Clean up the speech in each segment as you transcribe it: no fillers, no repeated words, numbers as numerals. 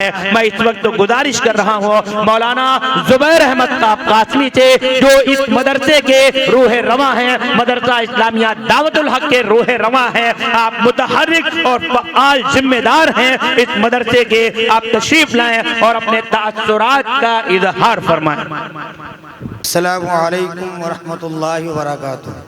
मैं इस वक्त गुजारिश कर रहा हूँ मौलाना जुबैर अहमद कासमी से, जो इस मदरसे के रूह रवा हैं, मदरसा इस्लामिया दावतुल हक के रूह रवा हैं। आप मुतहर्रिक और फ़आल जिम्मेदार हैं इस मदरसे के। आप तशरीफ लाएं और अपने तासुरात का इजहार फरमाएं। अस्सलामु अलैकुम वरहमतुल्लाहि वबरकातुहू।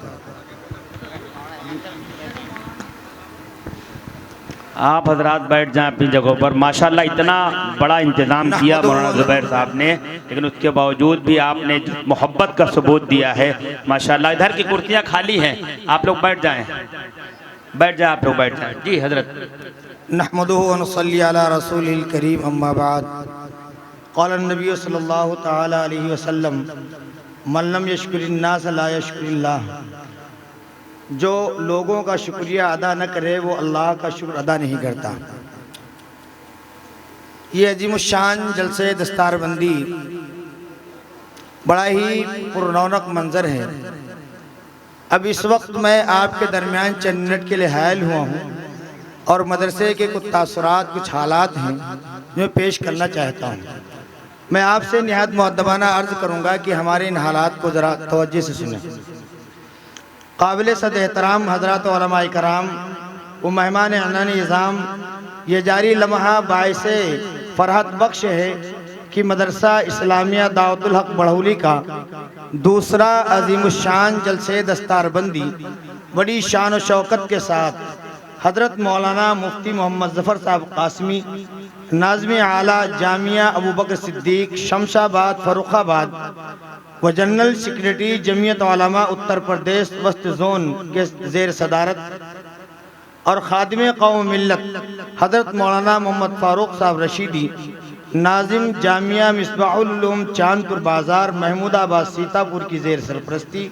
आप हजरात बैठ जाएं अपनी जगहों पर। माशाल्लाह इतना बड़ा इंतज़ाम किया मौलाना जुबैर साहब ने, लेकिन उसके बावजूद भी आपने मोहब्बत का सबूत दिया है माशाल्लाह। इधर की कुर्सियां खाली हैं, आप लोग बैठ जाएं, बैठ जाएं, आप लोग बैठ जाएं। जी हजरत। नहमदुहु व नसल्ली अला रसूलिल करीम, अम्मा बाद। क़ाल नबी सल्लल्लाहु तआला अलैहि वसल्लम, मन लम यशकुरिन नास ला यशकुरिल्लाह। जो लोगों का शुक्रिया अदा न करे वो अल्लाह का शुक्र अदा नहीं करता। ये अजीमुशान जलसे दस्तारबंदी बड़ा ही पुररौनक मंजर है। अब इस वक्त मैं आपके दरमियान चंद मिनट के लिए हायल हुआ हूँ और मदरसे के कुछ तासुरात, कुछ हालात हैं जो पेश करना चाहता हूँ। मैं आपसे निहायत मुअद्दबाना अर्ज़ करूँगा कि हमारे इन हालात को ज़रा तवज्जो से सुनें। काबिल सद एहतराम हज़रात उलमाए कराम व मेहमान निज़ाम, ये जारी लम्हा बाइसे फ़रहत बख्श है कि मदरसा इस्लामिया दावतुल हक बड़हौली का दूसरा अजीमुशान जलसे दस्तारबंदी बड़ी शान व शौकत के साथ हज़रत मौलाना मुफ्ती मोहम्मद ज़फ़र साहब कासमी, नाज़िम आला जामिया अबू बकर सिद्दीक़ शमशाबाद फ़र्रुखाबाद व जनरल सेक्रेटरी जमीयत उलमा उत्तर प्रदेश वस्त जोन के ज़ेर सदारत और खादिम कौम मिल्लत हज़रत मौलाना मोहम्मद फ़ारूक साहब रशीदी, नाज़िम जामिया मिसबाहुल उलूम चांदपुर बाज़ार महमूदाबाद सीतापुर की ज़ेर सरपरस्ती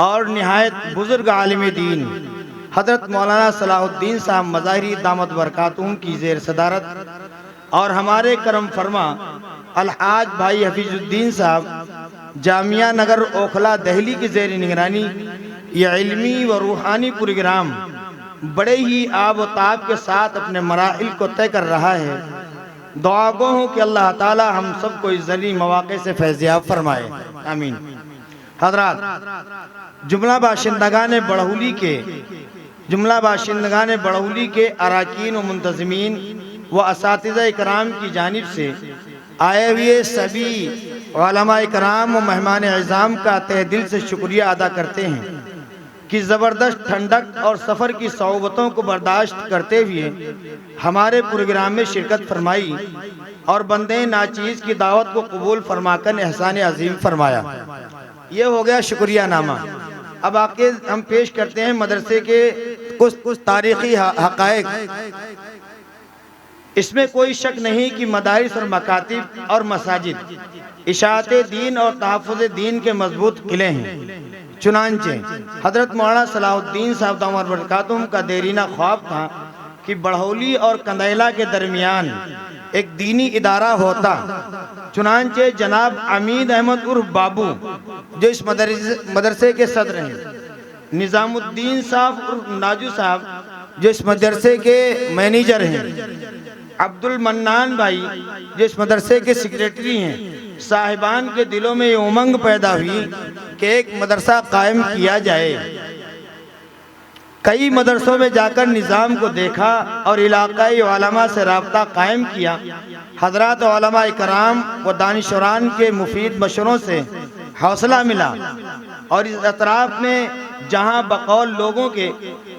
और निहायत बुज़ुर्ग आलिम दीन हज़रत मौलाना सलाहुद्दीन साहब मज़ाहिरी दामत बरकातुहुम की ज़ेर सदारत और हमारे करम फरमा अलहाज भाई हफीजुद्दीन साहब जामिया नगर ओखला दिल्ली की ज़ेर निगरानी ये इल्मी व रूहानी प्रोग्राम बड़े ही आब व ताब के साथ अपने मराहिल को तय कर रहा है। दुआ गो हूँ कि अल्लाह ताला हम सबको इस ज़ली मौक़े से फैज़याब फरमाए, आमीन। हज़रात, जुमला बाशिंदगान बड़हौली के अराकीन व मुंतज़मीन व असातिज़ा इकराम की जानिब से आए हुए सभी उलमाए कराम व मेहमान इज़ाम का तहे दिल से शुक्रिया अदा करते हैं कि ज़बरदस्त ठंडक और सफ़र की सौबतों को बर्दाश्त करते हुए हमारे प्रोग्राम में शिरकत फरमाई और बंदे नाचीज़ की दावत को कबूल फरमाकर एहसान अजीम फरमाया। ये हो गया शुक्रिया नामा। अब आके हम पेश करते हैं मदरसे के कुछ तारीख़ी हक़ाइक़। इसमें कोई शक नहीं कि मदारिस और मकातिब और मसाजिद इशाअते दीन और तहफ़्फ़ुज़ दीन के मजबूत किले हैं। चुनांचे हज़रत मौलाना सलाहुद्दीन साहब दामत बरकातुहुम का देरीना ख्वाब था कि बड़हौली और कंदैला के दरमियान एक दीनी इदारा होता। चुनांचे जनाब अमीद अहमद उर्फ बाबू जो इस मदरसे के सदर हैं, निज़ामुद्दीन साहब उर्फ नाजू साहब जो इस मदरसे के मैनेजर हैं, अब्दुल मन्नान भाई जो इस मदरसे के सेक्रेटरी हैं, साहिबान के दिलों में ये उमंग पैदा हुई कि एक मदरसा कायम किया जाए। कई मदरसों में जाकर निज़ाम को देखा और इलाकाई उलमा से राब्ता कायम किया। हज़रात उलमा इकराम व दानिशवरान के मुफीद मशवरों से हौसला मिला और इस अतराफ़ में जहाँ बकौल लोगों के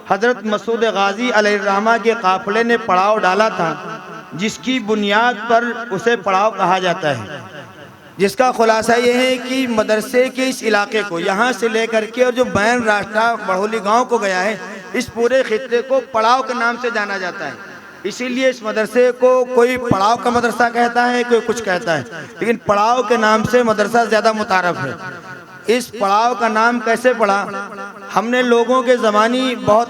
हज़रत मसूद गाजी अलैहिर्रहमा के काफ़िले ने पड़ाव डाला था, जिसकी बुनियाद पर उसे पड़ाव कहा जाता है, जिसका खुलासा ये है कि मदरसे के इस इलाके को यहाँ से लेकर के और जो बैन रास्ता बड़हौली गांव को गया है, इस पूरे खित्ते को पड़ाव के नाम से जाना जाता है। इसीलिए इस मदरसे को कोई पड़ाव का मदरसा कहता है, कोई कुछ कहता है, लेकिन पड़ाव के नाम से मदरसा ज़्यादा मुतारफ है। इस पड़ाव का नाम कैसे पड़ा, हमने लोगों के ज़मानी बहुत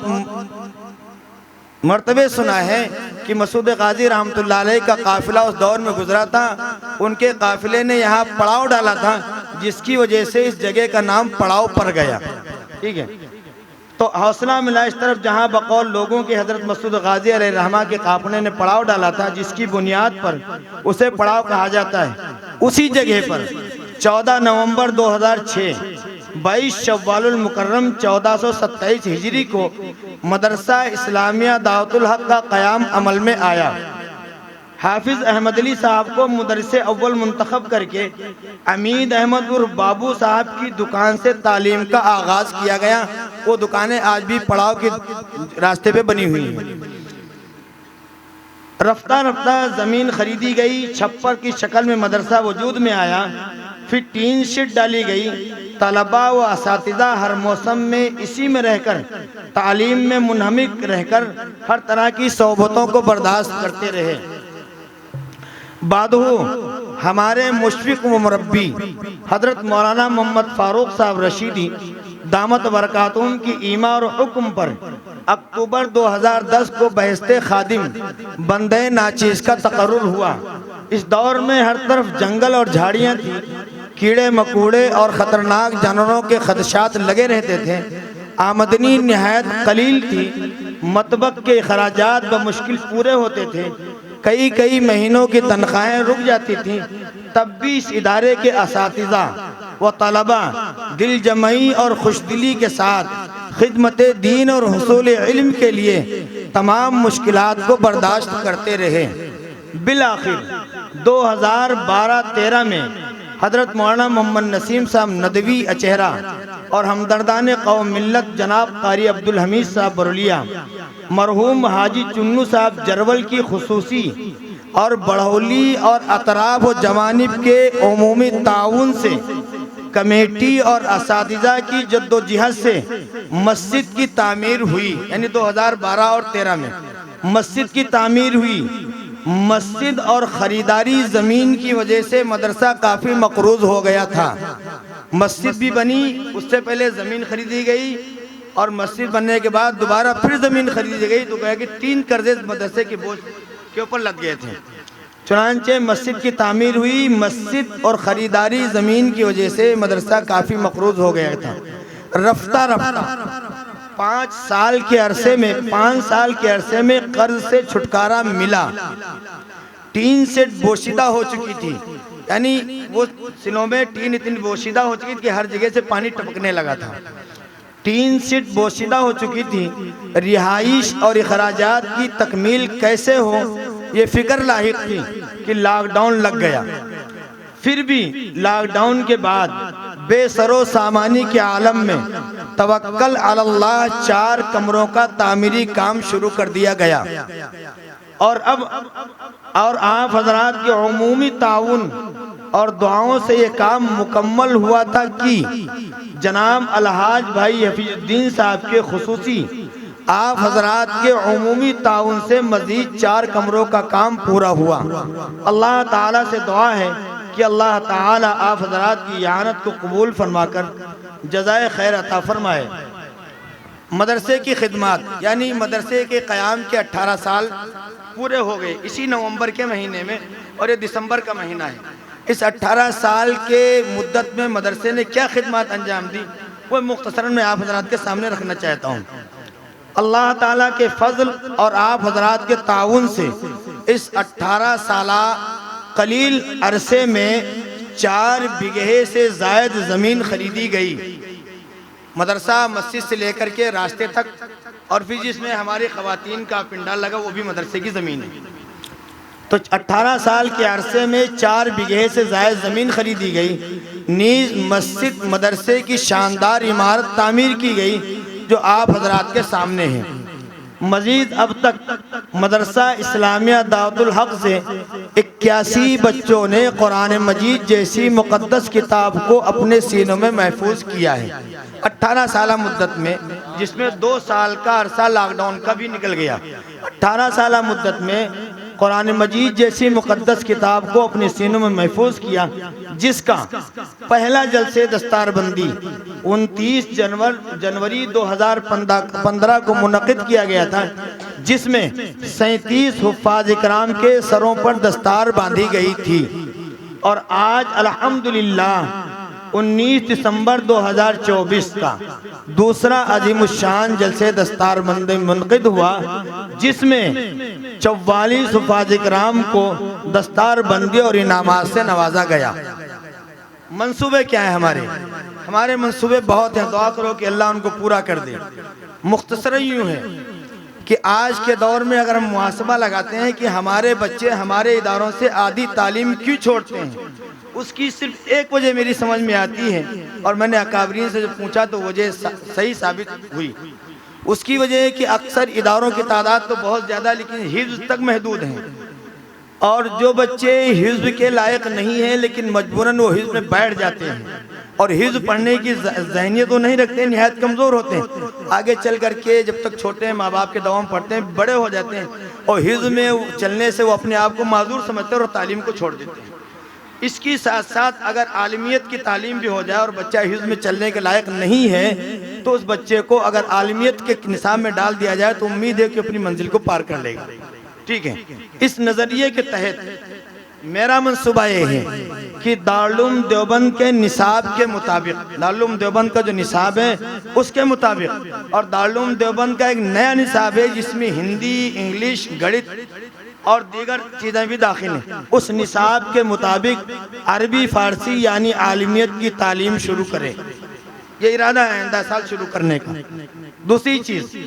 मर्तबे सुना है कि मसूद गाजी रहमतुल्लाह अलैह का काफ़िला उस दौर में गुजरा था। उनके काफ़िले ने यहाँ पड़ाव डाला था, जिसकी वजह से इस जगह का नाम पड़ाव पड़ गया। ठीक है। तो हौसला मिला इस तरफ जहां बकौल लोगों के हजरत मसूद गाजी अलैहिर्रहमा के काफले ने पड़ाव डाला था, जिसकी बुनियाद पर उसे पड़ाव कहा जाता है, उसी जगह पर 14 नवंबर 2006 22 शव्वालुल मुकर्रम 1427 हिजरी को मदरसा इस्लामिया दावतुल हक का क़याम अमल में आया। हाफिज अहमद अली साहब को मुदरसे अव्वल मुंतखब करके अमीद अहमद उर्फ बाबू साहब की दुकान से तालीम का आगाज किया गया। वो दुकानें आज भी पड़ाव के रास्ते पे बनी हुई हैं। रफ्ता रफ्ता ज़मीन खरीदी गई, छप्पर की शक्ल में मदरसा वजूद में आया, फिर टीन शीट डाली गई। तलबा व असातिज़ा हर मौसम में इसी में रहकर तालीम में मुनहमिक रहकर हर तरह की सोबतों को बर्दाश्त करते रहे। बादहू हमारे मुशफ़िक़ व मुरब्बी हज़रत मौलाना मोहम्मद फ़ारूक साहब रशीदी दामत बरकातुहुम की ईमा और हुक्म पर अक्टूबर 2010 को बहस्ते खादिम बंदे नाचीज़ का तकर्रुर हुआ। इस दौर में हर तरफ जंगल और झाड़ियाँ थी, कीड़े मकोड़े और ख़तरनाक जानवरों के खदशात लगे रहते थे। आमदनी नहायत कलील थी, मतबक के अखराजात बमुश्किल पूरे होते थे, कई कई महीनों की तनख्वाहें रुक जाती थीं। तब भी इस इदारे के असातिज़ा व तलबा दिल जमई और खुशदिली के साथ खिदमत दीन और हुसूल इल्म के लिए तमाम मुश्किलात को बर्दाश्त करते रहे। बिलाखिर 2012-13 में हज़रत मौलाना मोहम्मद नसीम साहब नदवी अचेहरा और हमदर्दान कौम मिल्लत जनाब कारी अब्दुल हमीद साहब बरुलिया, मरहूम हाजी चुन्नू साहब जरवल की खुसूसी और बढ़ौली और अतराफ व जवानिब के उमूमी ताउन से कमेटी और असातिज़ा की जद्दोजहद से मस्जिद की तामीर हुई। यानी 2012 और 13 में मस्जिद की तामीर हुई। मस्जिद और ख़रीदारी ज़मीन की वजह से मदरसा काफ़ी मकरूज़ हो गया था। मस्जिद भी बनी, उससे पहले ज़मीन खरीदी गई और मस्जिद बनने के बाद दोबारा फिर ज़मीन खरीदी गई। तो कहा कि 3 कर्जे मदरसे के बोझ के ऊपर लग गए थे। चुनांचे मस्जिद की तामीर हुई। मस्जिद और ख़रीदारी ज़मीन की वजह से मदरसा काफ़ी मकरूज़ हो गया था। रफ्ता रफ्ता 5 साल के अरसे में कर्ज से छुटकारा मिला। टीन सेट बोशीदा हो चुकी थी, यानी वो सिलों में टीन इतनी बोशीदा हो चुकी थी कि हर जगह से पानी टपकने लगा था। टीन सीट बोशीदा हो चुकी थी। रिहाइश और अखराजात की तकमील कैसे हो ये फिक्र लाहिक थी कि लॉकडाउन लग गया। फिर भी लॉकडाउन के बाद बेसरो सामानी के आलम में तवक्कल अल्लाह 4 कमरों का तामीरी काम शुरू कर दिया गया। और आप हजरात के उमूमी ताउन और दुआओं से ये काम मुकम्मल हुआ था कि जनाब अलहाज भाई हफीजुद्दीन साहब के खुसूसी आप हजरात के उमूमी ताउन से मजीद 4 कमरों का काम पूरा हुआ। अल्लाह ताला से दुआ है कि अल्लाह ताला आप हजरात की इयानत को कबूल फरमाकर जज़ाए खैर अता फरमाए। मदरसे की खिदमत यानी मदरसे के क़याम के 18 साल पूरे हो गए इसी नवंबर के महीने में, और ये दिसंबर का महीना है। इस 18 साल के मुद्दत में मदरसे ने क्या खिदमत अंजाम दी वो मुख्तसरन में आप हजरात के सामने रखना चाहता हूँ। अल्लाह ताला के फजल और आप हजरात के ताउन से इस 18 साला कलील अरसे में 4 बिगहे से जायद ज़मीन खरीदी गई। मदरसा मस्जिद से लेकर के रास्ते तक, और फिर जिसमें हमारी ख़वातीन का पिंडाल लगा वो भी मदरसे की ज़मीन है। तो 18 साल के अरसे में 4 बिगहे से ज़ायद ज़मीन खरीदी गई। नीज़ मस्जिद मदरसे की शानदार इमारत तामीर की गई जो आप हजरात के सामने है। मजीद अब तक मदरसा इस्लामिया दावतुल हक से 81 बच्चों ने कुरान मजीद जैसी मुक़द्दस किताब को अपने सीनों में महफूज किया है। 18 साल मुद्दत में, जिसमें 2 साल का अरसा लॉकडाउन का भी निकल गया। 18 साल मुद्दत में कुरान मजीद जैसी मुक़द्दस किताब को अपने सीनों में महफूज किया, जिसका पहला जलसे दस्तारबंदी 29 जनवरी 2015 को मुनक़िद किया गया था, जिसमें 37 हुफ़ाज़ इकराम के सरों पर दस्तार बांधी गई थी। और आज अल्हम्दुलिल्लाह 19 दिसंबर 2024 का दूसरा अजीमुशान जलसे दस्तारबंदी मुनक़िद हुआ, जिसमें 44 हुफ़ाज़ इकराम को दस्तारबंदी और इनामात से नवाजा गया। मंसूबे क्या है हमारे मंसूबे बहुत हैं, दुआ करो कि अल्लाह उनको पूरा कर दे। मुख्तसर यूँ है कि आज के दौर में अगर हम मुहासबा लगाते हैं कि हमारे बच्चे हमारे इदारों से आधी तालीम क्यों छोड़ते हैं, उसकी सिर्फ एक वजह मेरी समझ में आती है, और मैंने अकाबरीन से जो पूछा तो वजह सही साबित हुई। उसकी वजह है कि अक्सर इदारों की तादाद तो बहुत ज़्यादा, लेकिन हिफ्ज़ तक महदूद हैं, और जो बच्चे हिफ्ज़ के लायक नहीं हैं लेकिन मजबूरन वो हिफ्ज़ में बैठ जाते हैं और हिफ्ज़ पढ़ने की ज़हनियत तो नहीं रखते, निहायत कमज़ोर होते हैं। आगे चल करके जब तक छोटे हैं माँ बाप के दवा में पढ़ते हैं, बड़े हो जाते हैं और हिफ्ज़ में चलने से वो अपने आप को माजूर समझते हैं और तालीम को छोड़ देते हैं। इसकी साथ साथ अगर आलिमियत की तालीम भी हो जाए और बच्चा हिफ्ज़ में चलने के लायक नहीं है, तो उस बच्चे को अगर आलिमियत के निसाब में डाल दिया जाए तो उम्मीद है कि अपनी मंजिल को पार कर लेगा। ठीक है, इस नज़रिए के तहत मेरा मंसूबा ये है कि दारुल देवबंद के निसाब के मुताबिक, दारुल देवबंद का जो निसाब है उसके मुताबिक, और दारुल देवबंद का एक नया निसाब है जिसमें हिंदी, इंग्लिश, गणित और दीगर चीज़ें भी दाखिल हैं, उस निसाब के मुताबिक अरबी फ़ारसी यानी आलिमियत की तालीम शुरू करें। ये इरादा है आइंदा साल शुरू करने का। दूसरी चीज़,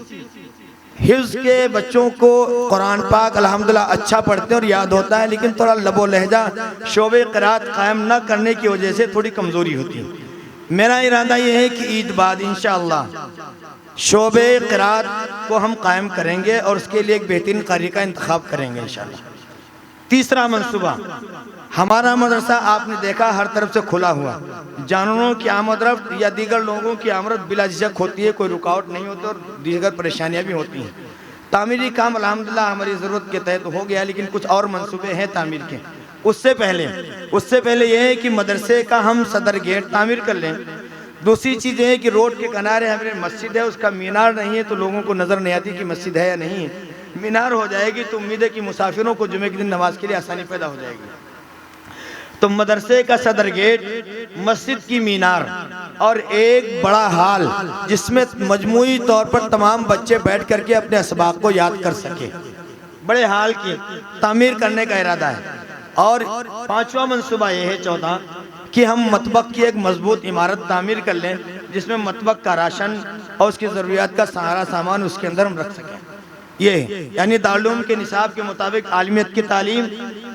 हिफ्ज़ के बच्चों को कुरान पाक अल्हम्दुलिल्लाह अच्छा पढ़ते हैं और याद होता है, लेकिन थोड़ा लबो लहजा शोबे क़िरात कायम न करने की वजह से थोड़ी कमज़ोरी होती है। मेरा इरादा ये है कि ईद बाद इंशाअल्लाह शोबे क़िरात को हम कायम करेंगे और उसके लिए एक बेहतरीन कारी का इंतखाब करेंगे इंशाअल्लाह। तीसरा मंसूबा, हमारा मदरसा आपने देखा हर तरफ से खुला हुआ, जानवरों की आमद-रफ्त या दीगर लोगों की आमद बिला झिझक होती है, कोई रुकावट नहीं होती और दीगर परेशानियां भी होती हैं। तामीरी काम अल्हम्दुलिल्लाह हमारी ज़रूरत के तहत हो गया, लेकिन कुछ और मंसूबे हैं तामीर के। उससे पहले यह है कि मदरसे का हम सदर गेट तामीर कर लें। दूसरी चीज़ ये है कि रोड के किनारे हमारे मस्जिद है, उसका मीनार नहीं है तो लोगों को नज़र नहीं आती कि मस्जिद है या नहीं है। मीनार हो जाएगी तो उम्मीद है कि मुसाफिरों को जुमे के दिन नमाज के लिए आसानी पैदा हो जाएगी। तो मदरसे का सदर गेट, मस्जिद की मीनार और एक बड़ा हाल जिसमें मजमूई तौर पर तमाम बच्चे बैठ करके अपने असबाक को याद कर सके, बड़े हाल की तामीर करने का इरादा है। और पांचवा मंसूबा यह है, चौथा, कि हम मतबक की एक मजबूत इमारत तामीर कर लें जिसमें मतबक का राशन और उसकी ज़रूरियात का सारा सामान उसके अंदर हम रख सकें। ये यानी दारुल के निसाब के मुताबिक आलिमियत की तालीम,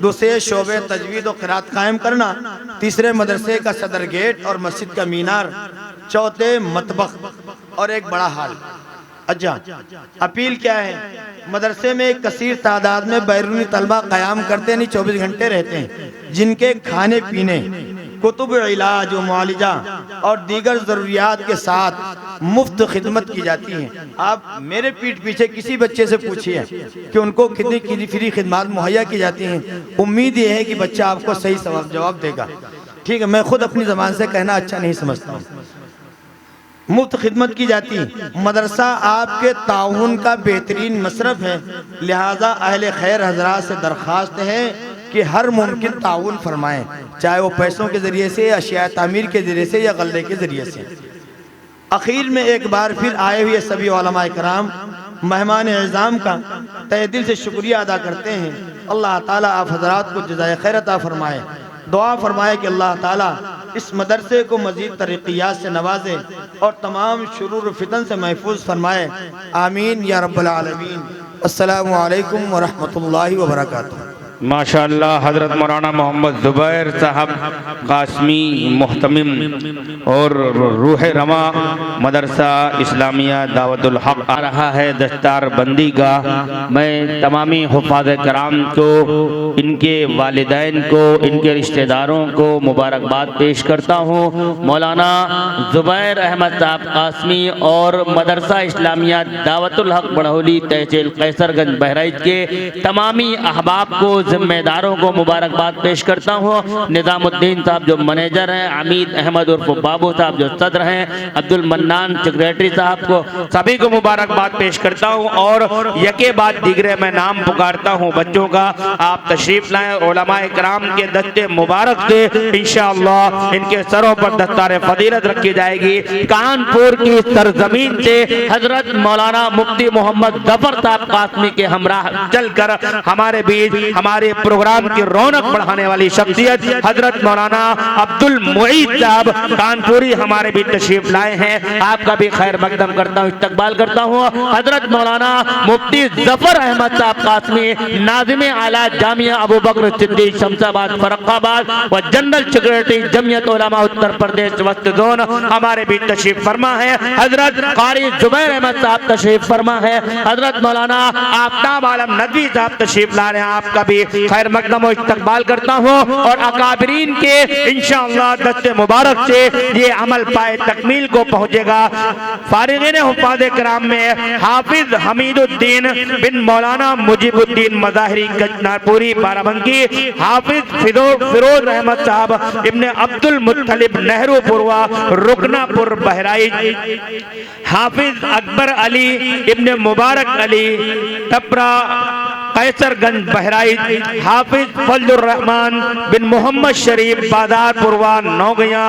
दूसरे शोबे तजवीद और क़िरात कायम करना, तीसरे मदरसे का सदर गेट और मस्जिद का मीनार, चौथे मतबख और एक बड़ा हाल। अच्छा, अपील क्या है, मदरसे में एक कसीर तादाद में बैरूनी तलबा क़याम करते नहीं 24 घंटे रहते हैं, जिनके खाने पीने, कुतुब, इलाज व मुआलिजा और दीगर ज़रूरियात के साथ मुफ्त खिदमत की जाती है। आप मेरे पीठ पीछे किसी बच्चे से पूछिए कि उनको कितनी फ्री खिदमत मुहैया की जाती हैं। उम्मीद ये है कि बच्चा आपको सही जवाब देगा। ठीक है, मैं खुद अपनी ज़बान से कहना अच्छा नहीं समझता हूँ। मुफ्त खिदमत की जाती। मदरसा आपके ताउन का बेहतरीन मसरफ है, लिहाजा अहले खैर हजरात से दरख्वास्त है कि हर मुमकिन ताउन फरमाएं, चाहे वो पैसों के ज़रिए से, अशिया तामीर के ज़रिए से या गल्ले के ज़रिए से। आखिर में एक बार फिर आए हुए सभी उलमा कराम, मेहमान एज़ाम का तहे दिल से शुक्रिया अदा करते हैं। अल्लाह ताला आप हजरात को जज़ाए खैर अता फरमाए। दुआ फरमाए कि अल्लाह ताला इस मदरसे को मज़ीद तरक्कियात से नवाजे और तमाम शुरूर फितन से महफूज फरमाए। आमीन या रब्बल आलमीन। अस्सलामु अलैकुम व रहमतुल्लाहि व बरकातुहू। माशाअल्लाह हज़रत मौलाना मोहम्मद ज़ुबैर साहब कासमी मुहतमिम और रूह रवा मदरसा इस्लामिया दावतुल हक़ आ रहा है दस्तार बंदी का। मैं तमामी हुफ़ाज़ कराम को, इनके वालिदैन को, इनके रिश्तेदारों को मुबारकबाद पेश करता हूँ। मौलाना ज़ुबैर अहमद साहब कासमी और मदरसा इस्लामिया दावतुल हक़ बड़हौली तहसील कैसरगंज बहराइच के तमामी अहबाब को जिम्मेदारों को मुबारकबाद पेश करता हूँ। निजामुद्दीन साहब जो मैनेजर हैं, हमीद अहमद उर्फ बाबू साहब जो सदर हैं, अब्दुल मन्नान सेक्रेटरी साहब को, सभी को मुबारकबाद पेश करता हूँ। और यके बाद दीगरे मैं नाम पुकारता हूँ बच्चों का, आप तशरीफ लाएं। उलमाए किराम के दस्ते मुबारक से इंशाअल्लाह इनके सरों पर दस्तार फजीलत रखी जाएगी। कानपुर की सरजमीन से हजरत मौलाना मुफ्ती मोहम्मद जफर साहब कासमी के हमराह चलकर हमारे बीच हमारे प्रोग्राम की रौनक बढ़ाने वाली शख्सियत हजरत मौलाना अब्दुल मुईद साहब कानपुरी हमारे बीच तशरीफ लाए हैं। आपका भी खैर मकदम करता हूँ, इस्तकबाल करता हूँ। हजरत मौलाना मुफ्ती जफर अहमद साहब कासमी नाज़िम आला जामिया अबू बकर सिद्दीक शमशाबाद फर्रुखाबाद व जनरल सेक्रेटरी जमीयत उलमा उत्तर प्रदेश वस्त जोन हमारे बीच तशरीफ फरमा है। हजरत कारी जुबैर अहमद साहब तशरीफ फरमा है। हजरत मौलाना आफ्ताब आलम नदवी साहब तशरीफ ला रहे हैं। आपका भी खैर मकदम और इस्तकबाल करता हूँ। और अकाबरीन के इंशाअल्लाह दस्ते मुबारक से ये अमल पाए तकमील को पहुँचेगा। फारिगीन हुफ़ाज़ किराम में हाफिज हमीदुद्दीन बिन मौलाना मुजीबुद्दीन मज़ाहिरी कचनापुरी बाराबंकी, हाफिज फिरोज अहमद साहब इब्ने अब्दुल मुत्तलिब नेहरू पुरवा रुकनापुर बहराइच, हाफिज अकबर अली इब्ने मुबारक अली टपरा कैसरगंज बहराइच, हाफिज फजलुर रहमान बिन मोहम्मद शरीफ बाजार पुरवा नौगया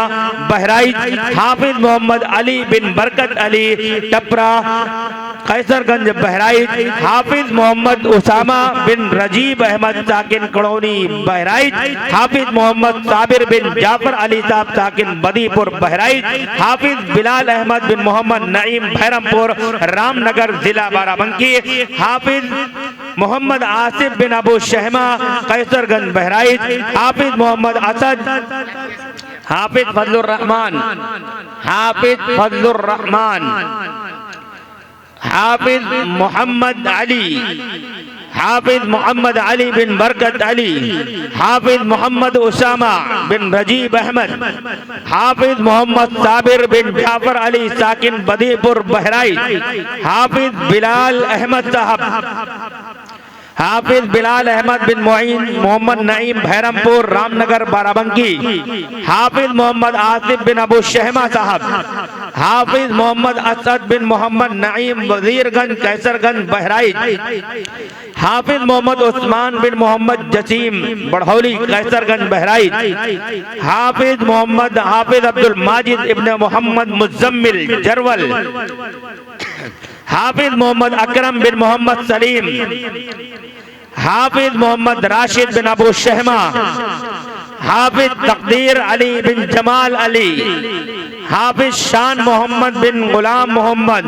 बहराइच, हाफिज मोहम्मद अली बिन बरकत अली टपरा कैसरगंज बहराइच, हाफिज मोहम्मद उसामा बिन रजीब अहमद साकिन कड़ौनी बहराइच, हाफिज मोहम्मद साबिर बिन जाफर अली साहब साकिन बदीपुर बहराइच, हाफिज बिलाल अहमद बिन मोहम्मद नईम भैरमपुर रामनगर जिला बाराबंकी, हाफिज मोहम्मद आसिफ बिन अबू शहमा कैसरगंज बहराइच, हाफिज मोहम्मद असद, हाफिज फजलुर रहमान, हाफिज फजलुर रहमान, हाफिज मोहम्मद अली, हाफिज मोहम्मद अली बिन बरकत अली, हाफिज मोहम्मद उसामा बिन रजीब अहमद, हाफिज मोहम्मद साबिर बिन जाफर अली साकिन बदीपुर बहराइच, हाफिज बिलाल अहमद साहब, हाफिज बिलाल अहमद बिन मोहम्मद नईम भैरमपुर रामनगर बाराबंकी, हाफिज मोहम्मद आसिफ बिन अबू शहमा साहब, हाफिज मोहम्मद असद बिन मोहम्मद नईम वजीरगंज कैसरगंज बहराइच, हाफिज मोहम्मद उस्मान बिन मोहम्मद जसीम बढ़ौली कैसरगंज बहराइच, हाफिज मोहम्मद हाफिज अब्दुल माजिद इब्ने मोहम्मद मुजम्मिल जरवल, हाफिज मोहम्मद अकरम बिन मोहम्मद सलीम, हाफिज मोहम्मद राशिद बिन अबू शहमा, हाफिज तकदीर अली बिन जमाल अली, हाफिज शान मोहम्मद बिन गुलाम मोहम्मद,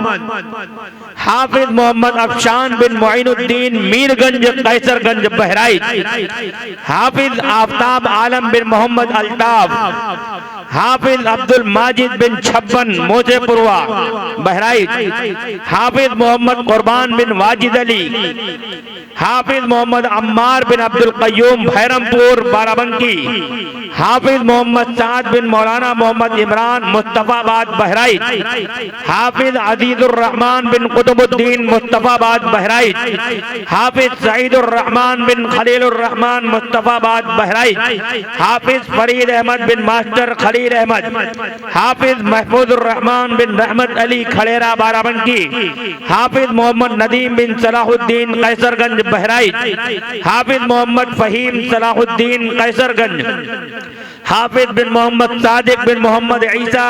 हाफिज मोहम्मद अफशान बिन मोइनुद्दीन मीरगंज कैसरगंज बहराइच, हाफिज आफ्ताब आलम बिन मोहम्मद अल्ताफ, हाफिज अब्दुल माजिद बिन छप्पन मोजेपुरवा बहराइच, हाफिज मोहम्मद कुर्बान बिन वाजिद अली, हाफिज मोहम्मद अम्मार बिन अब्दुल कय्यूम भैरमपुर बाराबंकी, हाफिज मोहम्मद साद बिन मौलाना मोहम्मद इमरान मुस्तफाबाद बहराइच, हाफिज अजीजुर रहमान बिन कुतुबुद्दीन मुस्तफाबाद बहराइच, हाफिज सईदुर रहमान बिन खलीलुर रहमान मुस्तफाबाद बहराइच, हाफिज फरीद अहमद बिन मास्टर खलील अहमद, हाफिज महफूजुर रहमान बिन रहमत अली खड़ेरा बाराबंकी, हाफिज मोहम्मद नदीम बिन सलाहुद्दीन कैसरगंज बहराइच, हाफिज मोहम्मद फहीम सलाहुद्दीन कैसरगंज, हाफिज बिन मोहम्मद सादिक बिन मोहम्मद ईसा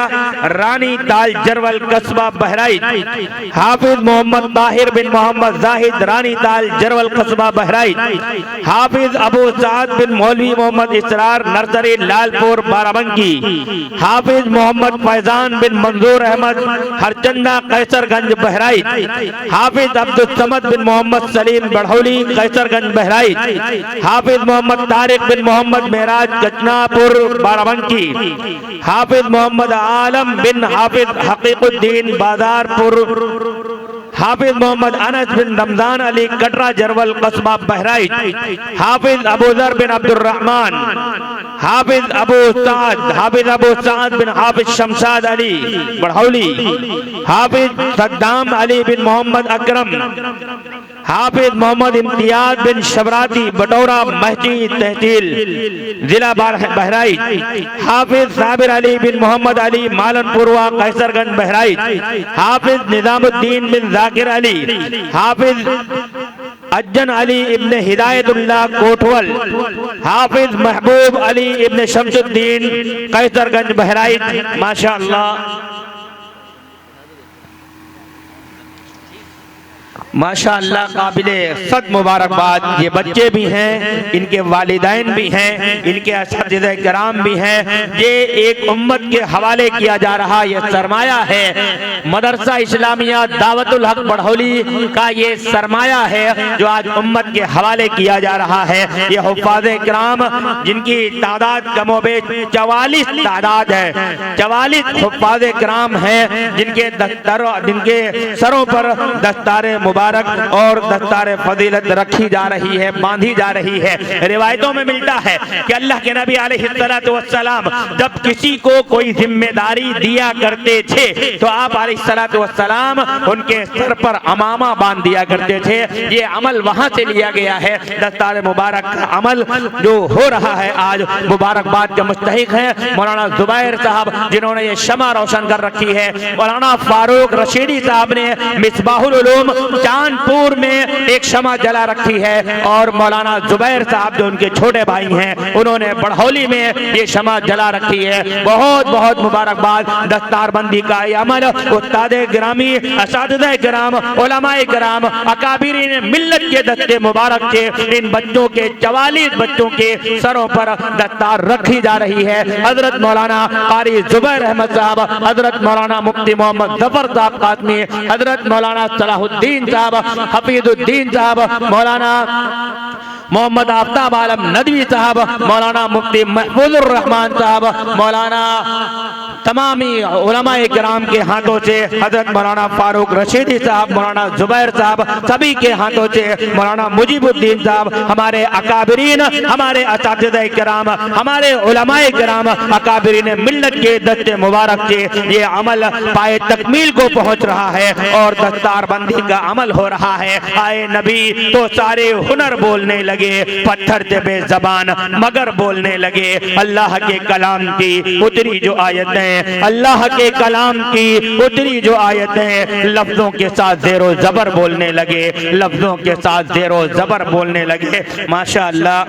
रानी ताल जरवल कस्बा बहराइच, हाफिज मोहम्मद ताहिर बिन मोहम्मद जाहिद रानी ताल जरवल कस्बा बहराइच, हाफिज अबू साद बिन मौलवी मोहम्मद इसरार नर्सरी लालपुर बाराबंकी, हाफिज मोहम्मद फैजान बिन मंजूर अहमद हरचंदा कैसरगंज बहराइच, हाफिज अब्दुल समद बिन मोहम्मद सलीम बढ़ौली कैसरगंज बहराइच, हाफिज मोहम्मद तारिक बिन मोहम्मद मेराज कचनापुर बाराबंकी, हाफिज मोहम्मद आलम बिन हाफिज हकीकुद्दीन बाजारपुर, हाफिज मोहम्मद अनस बिन रमजान अली कटरा जरवल कस्बा बहराइच, हाफिज अबूजर बिन अब्दुर्रहमान, हाफिज अबू साद बिन हाफिज शमशाद अली बढ़ौली, हाफिज सद्दाम अली बिन मोहम्मद अकरम, हाफिज मोहम्मद इम्तियाज बिन शबराती बटौरा मस्जिद तहसील जिला बहराइच। हाफिज साबिर अली बिन मोहम्मद अली मालनपुरवा कैसरगंज बहराइच। हाफिज निजामुद्दीन बिन जाकिर अली। हाफिज अज्जन अली इब्ने हिदायतुल्लाह कोटवल। हाफिज महबूब अली इब्ने शमसुद्दीन कैसरगंज बहराइच। माशाअल्लाह माशाअल्लाह काबिले सद मुबारकबाद। ये बच्चे भी हैं, इनके वालिदैन भी हैं, इनके असातिज़े किराम भी हैं। ये एक उम्मत के हवाले किया जा रहा ये सरमाया है। मदरसा इस्लामिया दावतुल हक बढ़ौली का ये सरमाया है जो आज उम्मत के हवाले किया जा रहा है। ये हुफ़ाज़े किराम जिनकी तादाद कमोबेश 44 तादाद है, 44 हुफ़ाज़े किराम हैं जिनके सरों पर दस्तारे मुबारक और दस्तारे फजीलत रखी जा रही है, बांधी जा रही है। रिवायतों में मिलता है कि अल्लाह के नबी अलैहिस्सलातु वस्सलाम जब किसी को कोई जिम्मेदारी दिया करते थे तो आप अलैहिस्सलातु वस्सलाम उनके सर पर अमामा बांध दिया करते थे। ये अमल वहां से लिया गया है। दस्तारे मुबारक का अमल जो हो रहा है आज मुबारकबाद के मुस्तहिक है मौलाना जुबैर साहब जिन्होंने ये शमा रोशन कर रखी है। मौलाना फारूक रशीदी साहब ने मिसबाहुल उलूम कानपुर में एक शमा जला रखी है और मौलाना जुबैर साहब जो उनके छोटे भाई हैं उन्होंने बढ़ौली में ये शमा जला रखी है। बहुत बहुत मुबारकबाद। दस्तारबंदी का ये अमल उस्ताद गिरामी, असातिज़े किराम, उलमाए किराम, अकाबिरीन मिल्लत के दस्ते मुबारक से इन बच्चों के 44 बच्चों के सरों पर दस्तार रखी जा रही है। हजरत मौलाना कारी जुबैर अहमद साहब, हजरत मौलाना मुफ्ती मोहम्मद जफर साहब कासमी, हजरत मौलाना सलाहुद्दीन साहब, हफीजुद्दीन साहब, मौलाना मोहम्मद आफ्ताब आलम नदवी साहब, मौलाना मुफ्ती महफूजुर रहमान साहब, मौलाना तमामी उलमाए किराम के हाथों से हजरत मौलाना फारूक रशीदी साहब, मौलाना जुबैर साहब, सभी के हाथों से मौलाना मुजीबुद्दीन साहब, हमारे अकाबिरीन, हमारे असातिज़े किराम, हमारे उलमाए किराम, अकाबिरीन मिल्लत के दस्ते मुबारक से ये अमल पाए तकमील को पहुंच रहा है और दस्तारबंदी का अमल हो रहा है। आए नबी तो सारे हुनर बोलने लगे, पत्थर थे बेज़बान मगर बोलने लगे। अल्लाह के कलाम की उतरी जो आयतें, अल्लाह के कलाम की उतरी जो आयतें लफ्जों के साथ ज़ेरो ज़बर बोलने लगे, लफ्जों के साथ ज़ेरो ज़बर बोलने लगे। माशाअल्लाह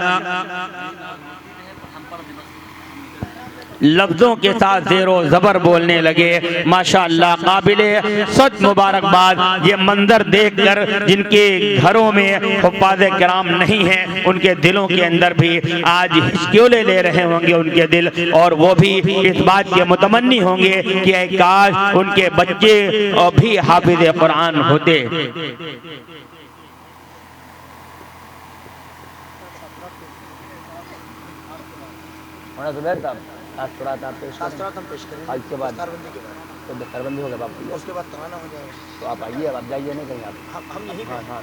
लफ्जों के साथ ज़ेरो ज़बर बोलने लगे। माशाअल्लाह काबिले सद मुबारकबाद। ये मंजर देखकर जिनके घरों में हुफ़ाज़े किराम नहीं हैं उनके दिलों के अंदर भी आज हिचकियोले ले रहे होंगे उनके दिल, और वो भी इस बात के मुतमन्नी होंगे कि काश उनके बच्चे भी हाफिज़े कुरान होते। आज थोड़ा था पेश करें आज के बाद तो दस्तारबंदी हो गया, उसके बाद तराना हो जाएगा। तो आप आइए, अब आप जाइए नहीं कहीं, आप हम यहीं। हाँ हाँ